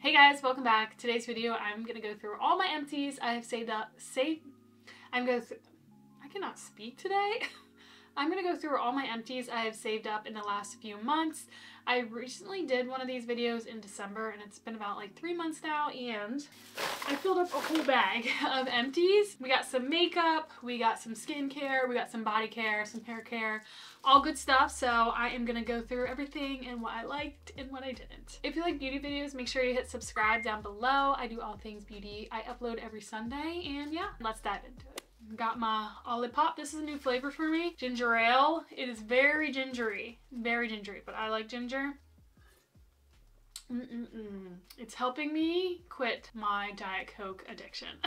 Hey guys, welcome back. Today's video, I'm gonna go through all my empties I have saved up. I cannot speak today. I'm gonna go through all my empties I have saved up in the last few months. I recently did one of these videos in December and it's been about like 3 months now, and I filled up a whole bag of empties. We got some makeup, we got some skincare, we got some body care, some hair care, all good stuff. So I am gonna go through everything and what I liked and what I didn't. If you like beauty videos, make sure you hit subscribe down below. I do all things beauty. I upload every Sunday, and yeah, let's dive into it. Got my Olipop. This is a new flavor for me. Ginger ale. It is very gingery, but I like ginger. It's helping me quit my Diet Coke addiction.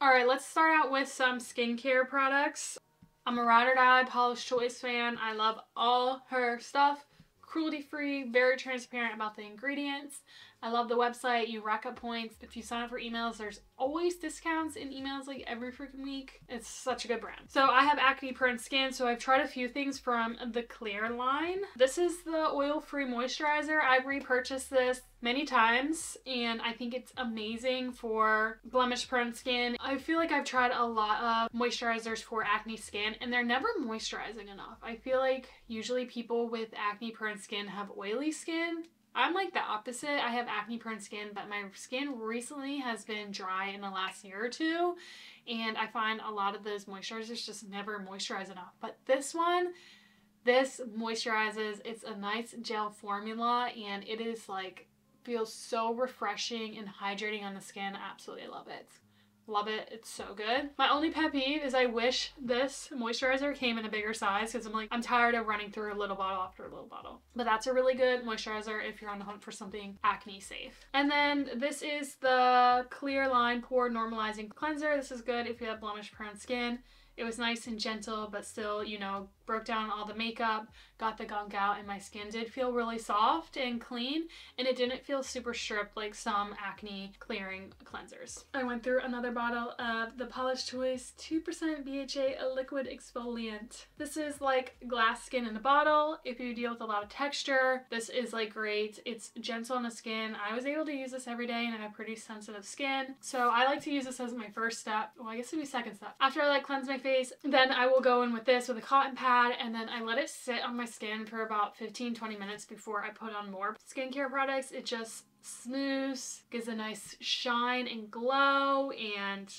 Alright, let's start out with some skincare products. I'm a ride or die Paula's Choice fan. I love all her stuff. Cruelty-free, very transparent about the ingredients. I love the website. You rack up points. If you sign up for emails, there's always discounts in emails like every freaking week. It's such a good brand. So I have acne-prone skin, so I've tried a few things from the Clear line. This is the oil-free moisturizer. I've repurchased this many times and I think it's amazing for blemish-prone skin. I feel like I've tried a lot of moisturizers for acne skin and they're never moisturizing enough. I feel like usually people with acne-prone skin have oily skin. I'm like the opposite. I have acne-prone skin, but my skin recently has been dry in the last year or two, and I find a lot of those moisturizers just never moisturize enough. But this one, this moisturizes. It's a nice gel formula, and it is like, feels so refreshing and hydrating on the skin. I absolutely love it. Love it. It's so good. My only pet peeve is I wish this moisturizer came in a bigger size because I'm tired of running through a little bottle after a little bottle. But that's a really good moisturizer if you're on the hunt for something acne safe. And then this is the Clear line Pore Normalizing Cleanser. This is good if you have blemish prone skin. It was nice and gentle, but still, you know, broke down all the makeup, got the gunk out, and my skin did feel really soft and clean, and it didn't feel super stripped like some acne clearing cleansers. I went through another bottle of the Paula's Choice 2% BHA liquid exfoliant. This is like glass skin in a bottle. If you deal with a lot of texture, this is like great. It's gentle on the skin. I was able to use this every day and I have pretty sensitive skin, so I like to use this as my first step. Well, I guess it'd be second step. After I like cleanse my face, then I will go in with this with a cotton pad, and then I let it sit on my skin for about 15-20 minutes before I put on more skincare products. It just smooths, gives a nice shine and glow, and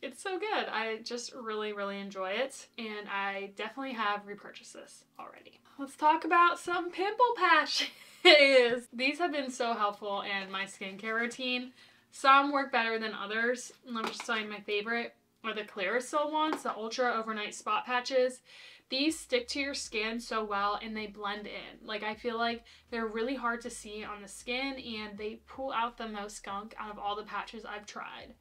it's so good. I just really enjoy it, and I definitely have repurchased this already. Let's talk about some pimple patches. These have been so helpful in my skincare routine. Some work better than others. Let me just tell you my favorite are the Clearasil ones, the Ultra Overnight Spot Patches. These stick to your skin so well and they blend in. Like, I feel like they're really hard to see on the skin and they pull out the most gunk out of all the patches I've tried.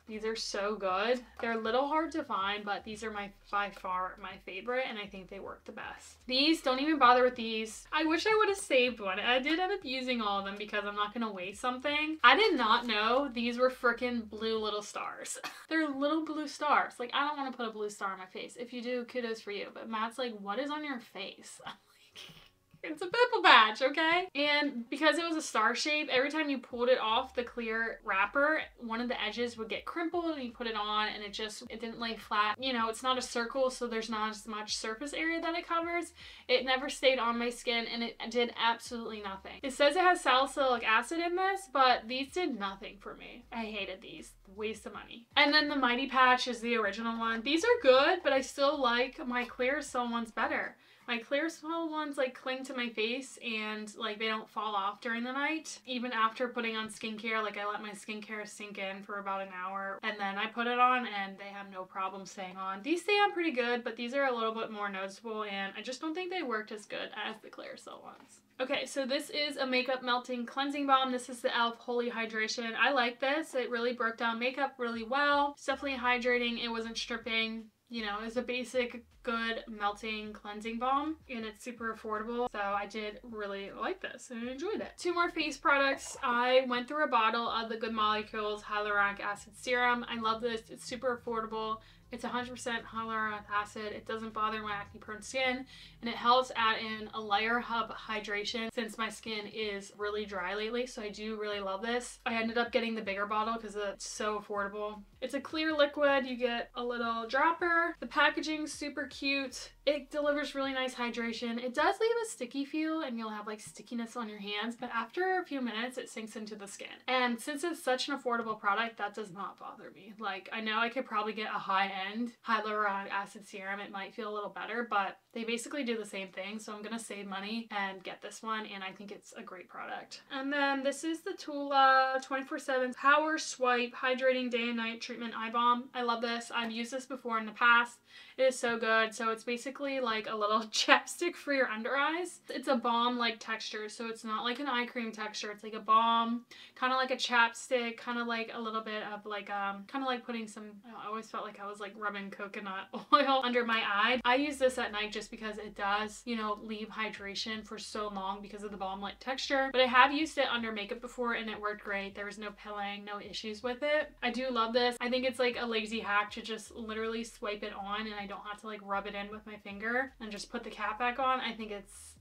These are so good. They're a little hard to find, but these are by far my favorite, and I think they work the best. These, don't even bother with these. I wish I would have saved one. I did end up using all of them because I'm not gonna waste something. I did not know these were freaking blue little stars. They're little blue stars. Like, I don't want to put a blue star on my face. If you do, kudos for you. But Matt's like, what is on your face? I'm like, it's a pimple patch, okay? And because it was a star shape, every time you pulled it off the clear wrapper, one of the edges would get crimpled, and you put it on and it didn't lay flat. You know, it's not a circle, so there's not as much surface area that it covers. It never stayed on my skin and it did absolutely nothing. It says it has salicylic acid in this, but these did nothing for me. I hated these. Waste of money. And then the Mighty Patch is the original one. These are good, but I still like my Clearasil ones better. My Clearasil ones like cling to my face and like they don't fall off during the night. Even after putting on skincare, like I let my skincare sink in for about an hour and then I put it on and they have no problem staying on. These stay on pretty good, but these are a little bit more noticeable and I just don't think they worked as good as the Clearasil ones. Okay, so this is a makeup melting cleansing balm. This is the e.l.f. Holy Hydration. I like this. It really broke down makeup really well. It's definitely hydrating. It wasn't stripping. You know, it's a basic, good, melting cleansing balm, and it's super affordable, so I did really like this and enjoyed it. 2 more face products. I went through a bottle of the Good Molecules Hyaluronic Acid Serum. I love this. It's super affordable. It's 100% hyaluronic acid. It doesn't bother my acne prone skin, and it helps add in a layer of hydration since my skin is really dry lately, so I do really love this. I ended up getting the bigger bottle because it's so affordable. It's a clear liquid. You get a little dropper. The packaging's super cute. It delivers really nice hydration. It does leave a sticky feel and you'll have like stickiness on your hands, but after a few minutes it sinks into the skin. And since it's such an affordable product, that does not bother me. Like, I know I could probably get a high-end hyaluronic acid serum. It might feel a little better, but they basically do the same thing, so I'm gonna save money and get this one, and I think it's a great product. And then this is the Tula 24/7 Power Swipe Hydrating Day and Night Treatment Eye Balm. I love this. I've used this before in the past. It is so good. So it's basically like a little chapstick for your under eyes. It's a balm-like texture, so it's not like an eye cream texture. It's like a balm, kind of like a chapstick, kind of like a little bit of like, kind of like putting some, I always felt like I was like rubbing coconut oil under my eye. I use this at night just because it does, you know, leave hydration for so long because of the balm-like texture. But I have used it under makeup before and it worked great. There was no pilling, no issues with it. I do love this. I think it's like a lazy hack to just literally swipe it on and I don't have to like rub it in with my finger and just put the cap back on. I think it's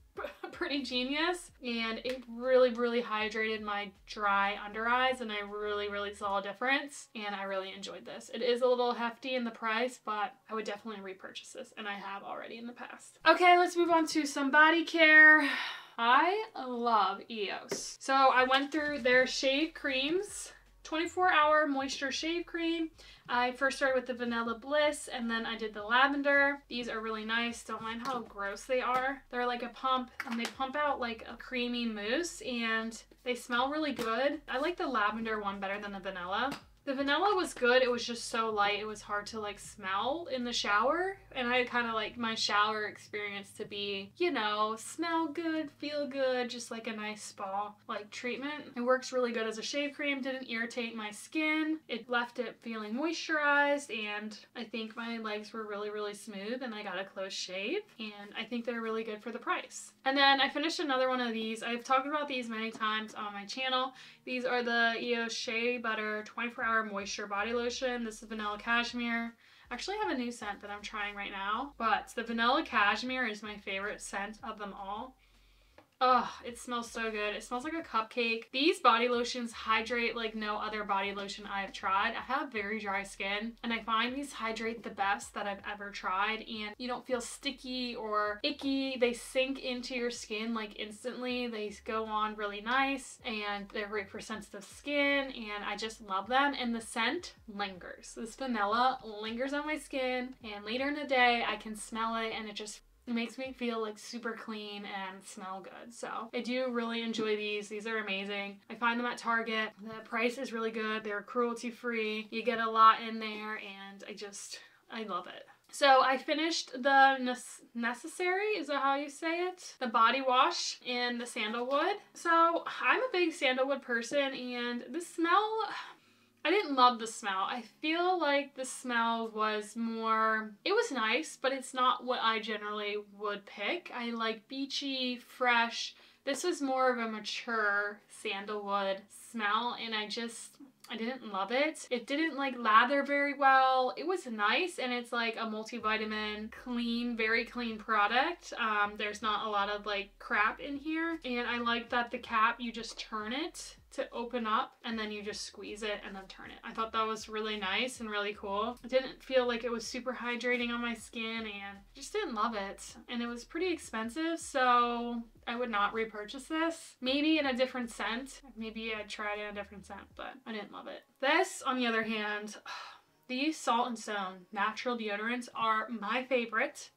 pretty genius, and it really hydrated my dry under eyes, and I really saw a difference, and I really enjoyed this. It is a little hefty in the price, but I would definitely repurchase this, and I have already in the past. Okay, let's move on to some body care. I love e.l.f. So I went through their shave creams. 24-hour moisture shave cream. I first started with the vanilla Bliss and then I did the lavender. These are really nice. Don't mind how gross they are. They're like a pump and they pump out like a creamy mousse and they smell really good. I like the lavender one better than the vanilla. The vanilla was good. It was just so light. It was hard to like smell in the shower. And I kind of like my shower experience to be, you know, smell good, feel good, just like a nice spa like treatment. It works really good as a shave cream. Didn't irritate my skin. It left it feeling moisturized, and I think my legs were really smooth and I got a close shave, and I think they're really good for the price. And then I finished another one of these. I've talked about these many times on my channel. These are the e.l.f. Shea Butter 24-hour moisture body lotion. This is vanilla cashmere. I actually have a new scent that I'm trying right now, but the vanilla cashmere is my favorite scent of them all. Oh, it smells so good. It smells like a cupcake. These body lotions hydrate like no other body lotion I've tried. I have very dry skin and I find these hydrate the best that I've ever tried, and you don't feel sticky or icky. They sink into your skin like instantly. They go on really nice and they're great for sensitive skin, and I just love them, and the scent lingers. This vanilla lingers on my skin, and later in the day I can smell it and it just makes me feel like super clean and smell good. So I do really enjoy these. These are amazing. I find them at Target. The price is really good. They're cruelty free. You get a lot in there, and I love it. So I finished the Necessary, is that how you say it? The body wash in the sandalwood. So I'm a big sandalwood person, and the smell, I didn't love the smell. I feel like the smell was more, it was nice, but it's not what I generally would pick. I like beachy, fresh. This was more of a mature sandalwood smell, and I didn't love it. It didn't like lather very well. It was nice, and it's like a multivitamin, clean, very clean product. There's not a lot of like crap in here, and I like that the cap, you just turn it to open up and then you just squeeze it and then turn it. I thought that was really nice and really cool. It didn't feel like it was super hydrating on my skin, and just didn't love it. And it was pretty expensive, so I would not repurchase this. Maybe in a different scent. Maybe I'd try it in a different scent, but I didn't love it. This, on the other hand, these Salt and Stone natural deodorants are my favorite.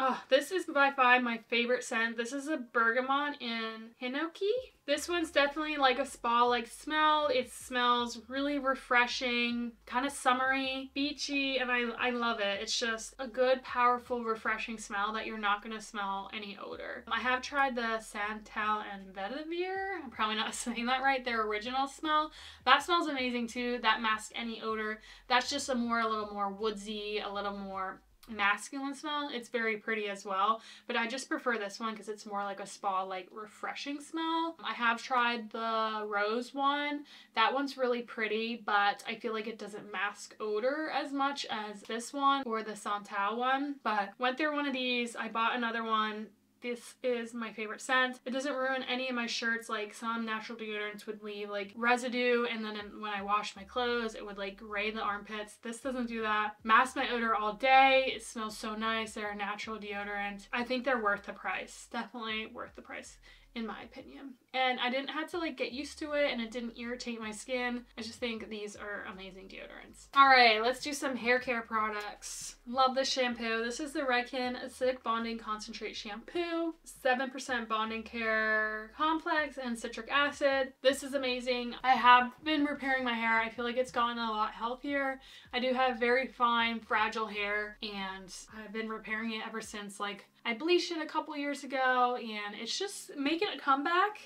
Oh, this is by far my favorite scent. This is a bergamot and hinoki. This one's definitely like a spa-like smell. It smells really refreshing, kind of summery, beachy, and I love it. It's just a good, powerful, refreshing smell that you're not going to smell any odor. I have tried the Santal and Vetiver. I'm probably not saying that right. Their original smell. That smells amazing too. That masks any odor. That's just a little more woodsy, a little more masculine smell. It's very pretty as well, but I just prefer this one because it's more like a spa, like refreshing smell. I have tried the rose one. That one's really pretty, but I feel like it doesn't mask odor as much as this one or the Santal one. But went through one of these, I bought another one. This is my favorite scent. It doesn't ruin any of my shirts. Like some natural deodorants would leave like residue, and then when I washed my clothes it would like gray the armpits. This doesn't do that. Masks my odor all day. It smells so nice. They're a natural deodorant. I think they're worth the price. Definitely worth the price in my opinion. And I didn't have to like get used to it, and it didn't irritate my skin. I just think these are amazing deodorants. All right, let's do some hair care products. Love this shampoo. This is the Redken Acidic Bonding Concentrate Shampoo. 7% bonding care complex and citric acid. This is amazing. I have been repairing my hair. I feel like it's gotten a lot healthier. I do have very fine, fragile hair, and I've been repairing it ever since like I bleached it a couple years ago, and it's just making a comeback.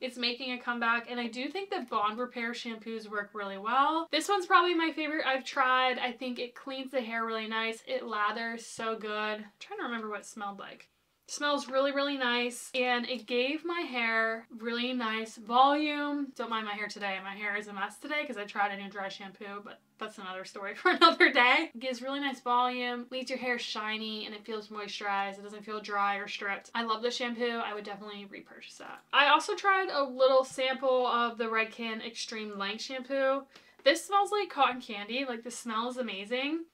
It's making a comeback, and I do think that bond repair shampoos work really well. This one's probably my favorite I've tried. I think it cleans the hair really nice. It lathers so good. I'm trying to remember what it smelled like. It smells really, really nice, and it gave my hair really nice volume. Don't mind my hair today. My hair is a mess today because I tried a new dry shampoo, but that's another story for another day. It gives really nice volume, leaves your hair shiny, and it feels moisturized. It doesn't feel dry or stripped. I love the shampoo. I would definitely repurchase that. I also tried a little sample of the Redken Extreme Length shampoo. This smells like cotton candy. Like, the smell is amazing.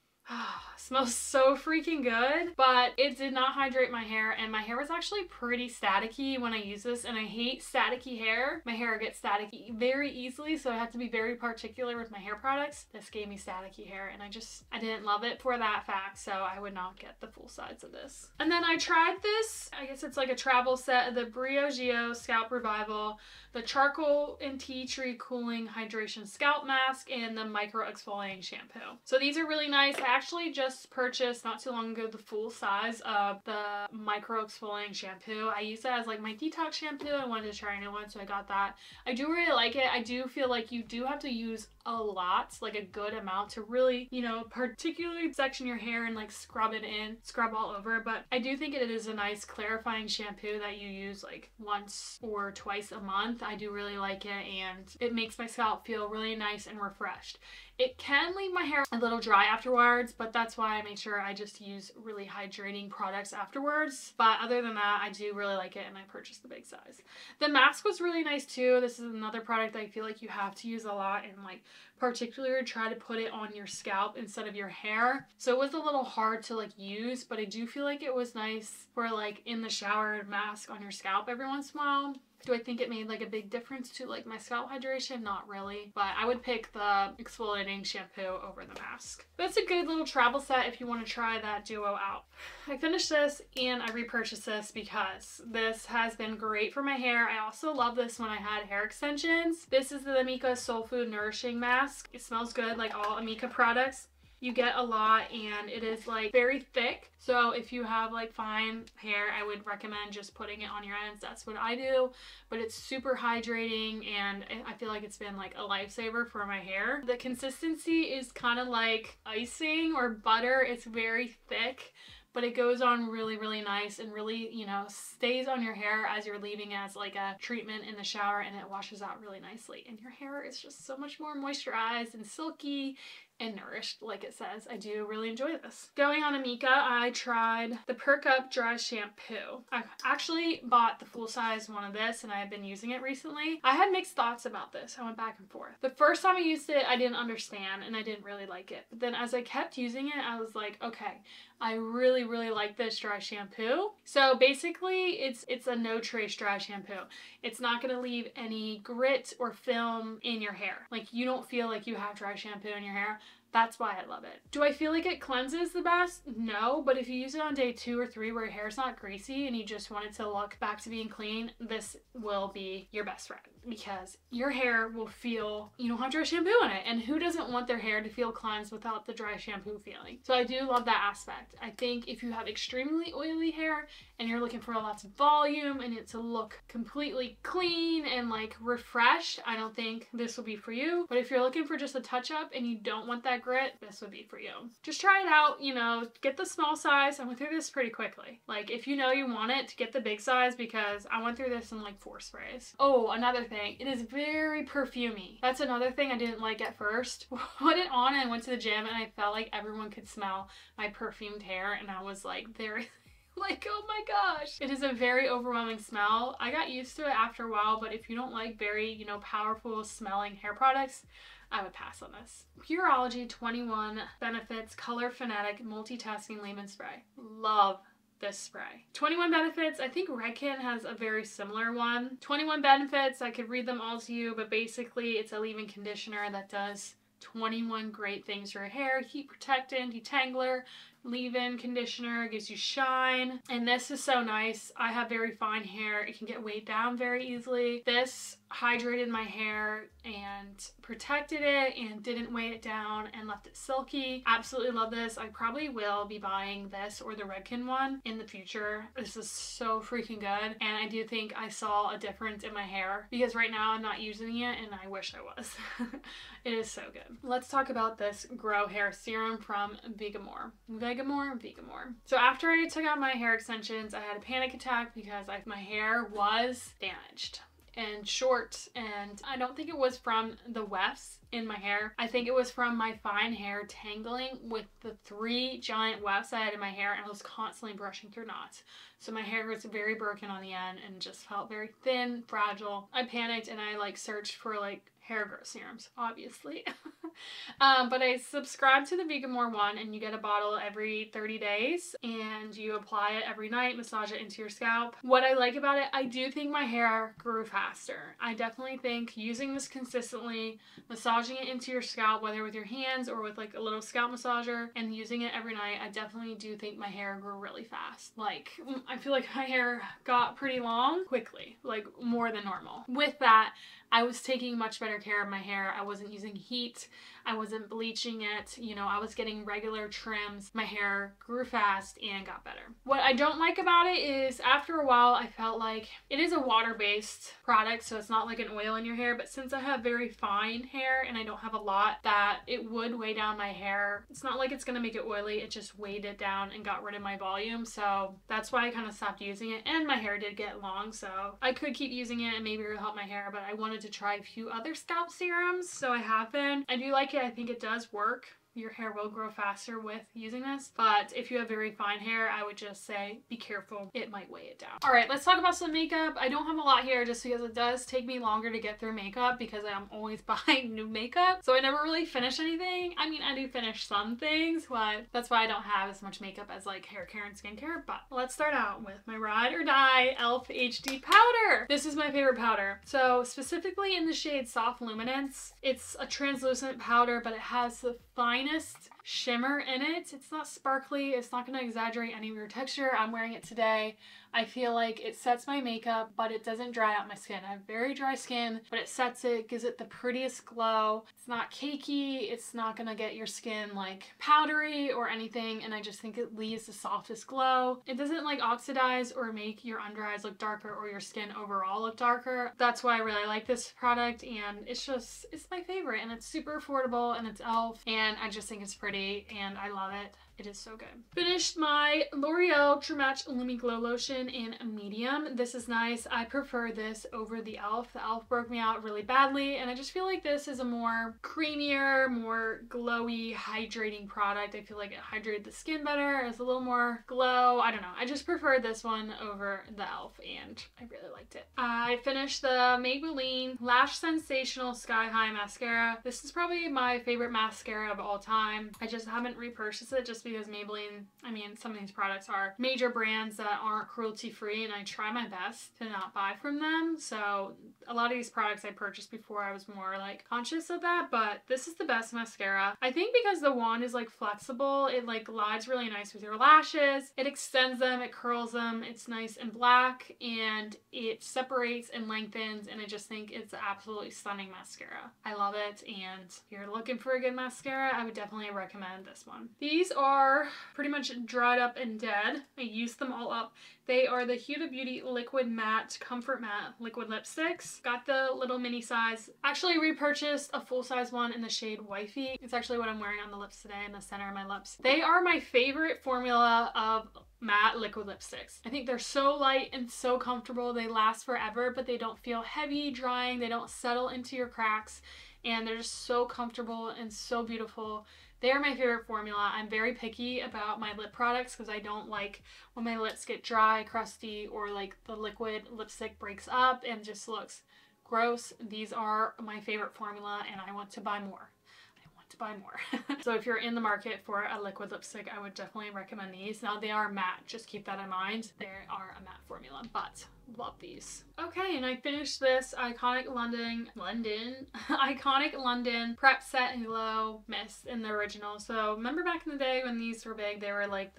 Smells so freaking good, but it did not hydrate my hair, and my hair was actually pretty staticky when I use this, and I hate staticky hair. My hair gets staticky very easily, so I have to be very particular with my hair products. This gave me staticky hair, and I didn't love it for that fact, so I would not get the full size of this. And then I tried this, I guess it's like a travel set, the Briogeo Scalp Revival, the Charcoal and Tea Tree Cooling Hydration Scalp Mask, and the Micro Exfoliating Shampoo. So these are really nice. I actually just purchased not too long ago the full size of the Micro Exfoliating Shampoo. I use that as like my detox shampoo. I wanted to try a new one, so I got that. I do really like it. I do feel like you do have to use a lot, like a good amount, to really, you know, particularly section your hair and like scrub it in, scrub all over. But I do think it is a nice clarifying shampoo that you use like once or twice a month. I do really like it, and it makes my scalp feel really nice and refreshed. It can leave my hair a little dry afterwards, but that's why I make sure I just use really hydrating products afterwards. But other than that, I do really like it, and I purchased the big size. The mask was really nice too. This is another product that I feel like you have to use a lot, and like particularly try to put it on your scalp instead of your hair. So it was a little hard to like use, but I do feel like it was nice for like in the shower mask on your scalp every once in a while. Do I think it made like a big difference to like my scalp hydration? Not really, but I would pick the exfoliating shampoo over the mask. That's a good little travel set if you want to try that duo out. I finished this and I repurchased this because this has been great for my hair. I also love this when I had hair extensions. This is the Amika Soul Food Nourishing Mask. It smells good like all Amika products. You get a lot, and it is like very thick, so if you have like fine hair, I would recommend just putting it on your ends. That's what I do, but it's super hydrating, and I feel like it's been like a lifesaver for my hair. The consistency is kind of like icing or butter. It's very thick, but it goes on really, really nice and really, you know, stays on your hair as you're leaving it as like a treatment in the shower, and it washes out really nicely, and your hair is just so much more moisturized and silky and nourished, like it says. I do really enjoy this. Going on Amika, I tried the Perk Up Dry Shampoo. I actually bought the full size one of this, and I have been using it recently. I had mixed thoughts about this. I went back and forth. The first time I used it, I didn't understand, and I didn't really like it. But then as I kept using it, I was like, okay, I really, really like this dry shampoo. So basically, it's a no trace dry shampoo. It's not gonna leave any grit or film in your hair. Like, you don't feel like you have dry shampoo in your hair. That's why I love it. Do I feel like it cleanses the best? No, but if you use it on day 2 or 3 where your hair's not greasy and you just want it to look back to being clean, this will be your best friend, because your hair will feel you don't have dry shampoo in it. And who doesn't want their hair to feel cleansed without the dry shampoo feeling? So I do love that aspect. I think if you have extremely oily hair and you're looking for lots of volume and it to look completely clean and like refreshed, I don't think this will be for you. But if you're looking for just a touch up and you don't want that grit, this would be for you. Just try it out, you know, get the small size. I went through this pretty quickly. Like, if you know you want it, to get the big size, because I went through this in like 4 sprays. Oh, another thing, it is very perfumey. That's another thing I didn't like at first. Put it on and I went to the gym and I felt like everyone could smell my perfumed hair, and I was like very like, oh my gosh. It is a very overwhelming smell. I got used to it after a while, but if you don't like very, you know, powerful smelling hair products, I would pass on this. Pureology 21 Benefits Color Fanatic Multitasking Leave-In Spray. Love this spray. 21 Benefits, I think Redken has a very similar one. 21 Benefits, I could read them all to you, but basically it's a leave-in conditioner that does 21 great things for your hair. Heat protectant, detangler, leave-in conditioner, gives you shine. And this is so nice. I have very fine hair. It can get weighed down very easily. This hydrated my hair and protected it and didn't weigh it down and left it silky. Absolutely love this. I probably will be buying this or the Redken one in the future. This is so freaking good, and I do think I saw a difference in my hair because right now I'm not using it and I wish I was. It is so good. Let's talk about this Grow Hair Serum from Vegamore. Vegamore. So after I took out my hair extensions, I had a panic attack because my hair was damaged and short, and I don't think it was from the wefts in my hair. I think it was from my fine hair tangling with the 3 giant wefts I had in my hair, and I was constantly brushing through knots. So my hair was very broken on the end and just felt very thin, fragile. I panicked and I like searched for like hair growth serums, obviously. But I subscribed to the Vegamore one, and you get a bottle every 30 days and you apply it every night, massage it into your scalp. What I like about it, I do think my hair grew faster. I definitely think using this consistently, massaging it into your scalp, whether with your hands or with like a little scalp massager, and using it every night, I definitely do think my hair grew really fast. Like, I feel like my hair got pretty long quickly, like more than normal. With that, I was taking much better care of my hair. I wasn't using heat. I wasn't bleaching it. You know, I was getting regular trims. My hair grew fast and got better. What I don't like about it is after a while, I felt like it is a water-based product, so it's not like an oil in your hair, but since I have very fine hair and I don't have a lot, that it would weigh down my hair. It's not like it's gonna make it oily. It just weighed it down and got rid of my volume. So that's why I kind of stopped using it, and my hair did get long, so I could keep using it and maybe it would help my hair, but I wanted to try a few other scalp serums, so I have been. I do like it. I think it does work. Your hair will grow faster with using this, but if you have very fine hair, I would just say be careful. It might weigh it down. All right, let's talk about some makeup. I don't have a lot here just because it does take me longer to get through makeup because I'm always buying new makeup, so I never really finish anything. I mean, I do finish some things, but that's why I don't have as much makeup as like hair care and skincare. But let's start out with my Ride or Die e.l.f. HD powder. This is my favorite powder. So specifically in the shade Soft Luminance, it's a translucent powder, but it has the finest shimmer in it. It's not sparkly. It's not going to exaggerate any of your texture. I'm wearing it today. I feel like it sets my makeup, but it doesn't dry out my skin. I have very dry skin, but it sets it, gives it the prettiest glow. It's not cakey. It's not going to get your skin like powdery or anything, and I just think it leaves the softest glow. It doesn't like oxidize or make your under eyes look darker or your skin overall look darker. That's why I really like this product, and it's my favorite, and it's super affordable, and it's e.l.f. and I just think it's pretty and I love it. It is so good. Finished my L'Oreal True Match Lumi Glow Lotion in medium. This is nice. I prefer this over the e.l.f. The e.l.f. broke me out really badly, and I just feel like this is a more creamier, more glowy, hydrating product. I feel like it hydrated the skin better. It's a little more glow. I don't know. I just prefer this one over the e.l.f. and I really liked it. I finished the Maybelline Lash Sensational Sky High Mascara. This is probably my favorite mascara of all time. I just haven't repurchased it just because Maybelline, I mean, some of these products are major brands that aren't cruelty-free, and I try my best to not buy from them. So a lot of these products I purchased before, I was more like conscious of that, but this is the best mascara. I think because the wand is like flexible, it like glides really nice with your lashes. It extends them, it curls them, it's nice and black, and it separates and lengthens, and I just think it's an absolutely stunning mascara. I love it, and if you're looking for a good mascara, I would definitely recommend this one. These are are pretty much dried up and dead. I used them all up. They are the Huda Beauty Liquid Matte Comfort Matte Liquid Lipsticks. Got the little mini size. Actually repurchased a full size one in the shade Wifey. It's actually what I'm wearing on the lips today, in the center of my lips. They are my favorite formula of matte liquid lipsticks. I think they're so light and so comfortable. They last forever, but they don't feel heavy drying. They don't settle into your cracks, and they're just so comfortable and so beautiful. They are my favorite formula. I'm very picky about my lip products because I don't like when my lips get dry, crusty, or like the liquid lipstick breaks up and just looks gross. These are my favorite formula, and I want to buy more. So if you're in the market for a liquid lipstick, I would definitely recommend these. Now they are matte, just keep that in mind. They are a matte formula, but love these. Okay, and I finished this Iconic London Prep Set and Glow Mist in the original. So remember back in the day when these were big, they were like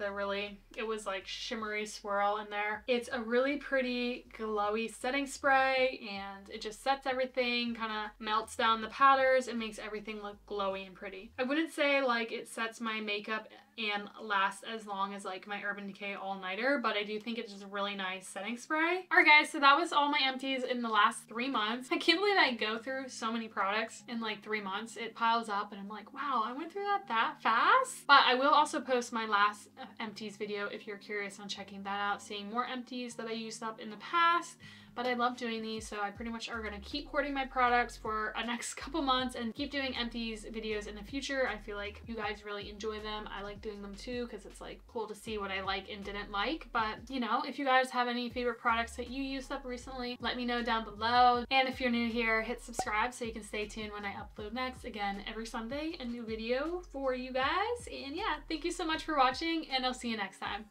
it was like shimmery swirl in there. It's a really pretty glowy setting spray, and it just sets everything, kind of melts down the powders and makes everything look glowy and pretty. I wouldn't say like it sets my makeup and lasts as long as like my Urban Decay all-nighter, but I do think it's just a really nice setting spray. Alright guys, so that was all my empties in the last 3 months. I can't believe I go through so many products in like 3 months. It piles up and I'm like, wow, I went through that fast. But I will also post my last empties video if you're curious on checking that out, seeing more empties that I used up in the past. But I love doing these, so I pretty much are going to keep hoarding my products for a next couple months and keep doing empties videos in the future. I feel like you guys really enjoy them. I like doing them too because it's like cool to see what I like and didn't like. But you know, if you guys have any favorite products that you used up recently, let me know down below. And if you're new here, hit subscribe so you can stay tuned when I upload next. Again, every Sunday, a new video for you guys. And yeah, thank you so much for watching, and I'll see you next time.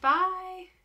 Bye!